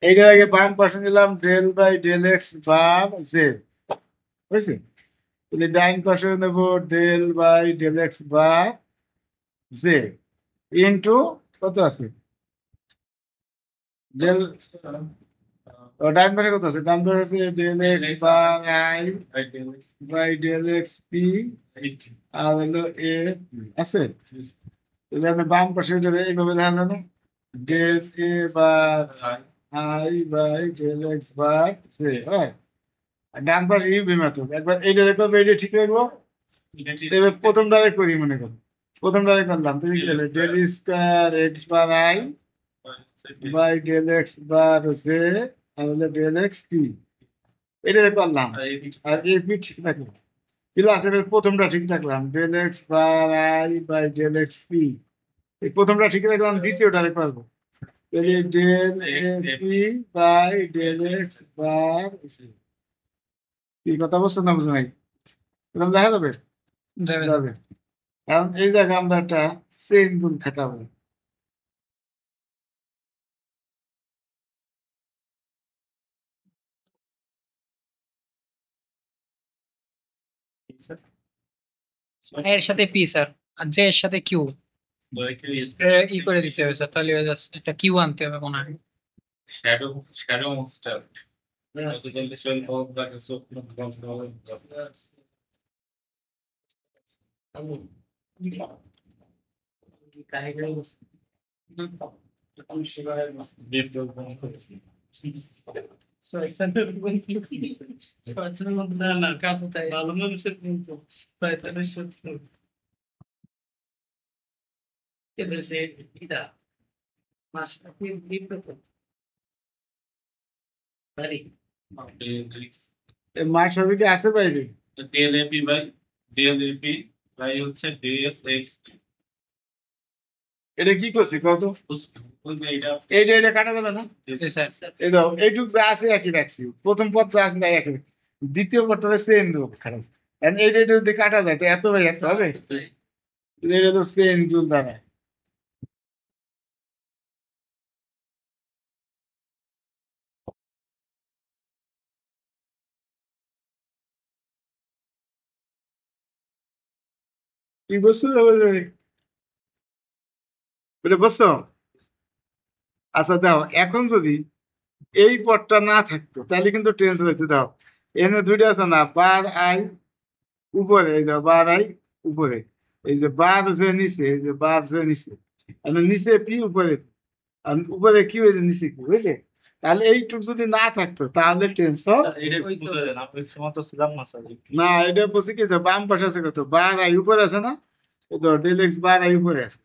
এইটার আগে বাম পাশে নিলাম del by del x bar z, বুঝছি? তাহলে ডাইন পাশে নেবো del by del x bar z into কত আছে ডেল, ও ডাইন পাশে কত আছে? ডান পাশে আছে del x bar i by del x p আর হলো এ আছে। তাহলে আমি বাম পাশে এটা এইভাবে লেখা যাবে del a bar i by del x bar j, হ্যাঁ। আর ডান পাশে ইউভি মেথড, একবার এইটা দেখো, এইটা ঠিক রাখবো। এবার প্রথমটারে করি, মনে করো প্রথমটারে করলাম, তুমি কি করলে del square x bar i by del x bar j আর হলো ডেল এক্স পি, এটা করলাম। আর এই পি ঠিক রাখলাম, প্লাস এবার প্রথমটা ঠিক রাখলাম del x bar i by del x p, এই প্রথমটা ঠিক রাখলাম, দ্বিতীয়টারে করবো তাহলে del a p by del x bar j. কি কথা বলছো না বুঝো নাই? এরকম দেখা যাবে? যাবে যাবে। যাবে। কারণ এই জায়গায় আমরা একটা চেইন রুল খাটাবো। এর সাথে পি স্যার, আর জে এর সাথে কিউ ই করে দিতে হবে স্যার, তাহলে জাস্ট একটা কিউ আনতে হবে মনে হয়। Shadow monster. Also then this will hold back the soap. ভালো মানুষের কিন্তু শয়তানের শত্রু। এদেশে এটা মাসটা বাড়ি মার্ক সার্টিফিকেট আছে বাইরে? Del a p by del a p by হচ্ছে ডেল এক্স। এটা কি করছি কত? ওই যে এটা এইটা এটা কাটা যাবে না? জি স্যার। এই দাও, এইটুক যা আছে একই রাখছি, প্রথম পদ যা আছে তাই একই রাখছি। দ্বিতীয় পদটা চেন দেবো খারাপ, এইটা এটা যদি কাটা যায় তো এত ভাই এত হবে, এটা তো চেন জুল দ্বারা। কি বুঝছো এটা বুঝছো? আচ্ছা দাও, এখন যদি এই পদটা না থাকতো তাহলে কিন্তু টেন্স হইতে দাও। এখানে দুইটা আছে না, বার আই উপরে, এই যে বার আই উপরে, এই যে বার যে নিচে, এই যে বার যে নিচে, মানে নিচে পি উপরে P, আর উপরে কি হয়েছে নিচে কি হয়েছে, তাহলে এইটুক যদি না থাকতো তাহলে টেনশন। এটা বুঝা যায় না, আপনি সময় তো ছিলাম না স্যার। না, এটা বলছি কি যে বাম পাশে আছে কত বার আই উপরে আছে না, এই তো ডেল এক্স বার আই উপরে আছে,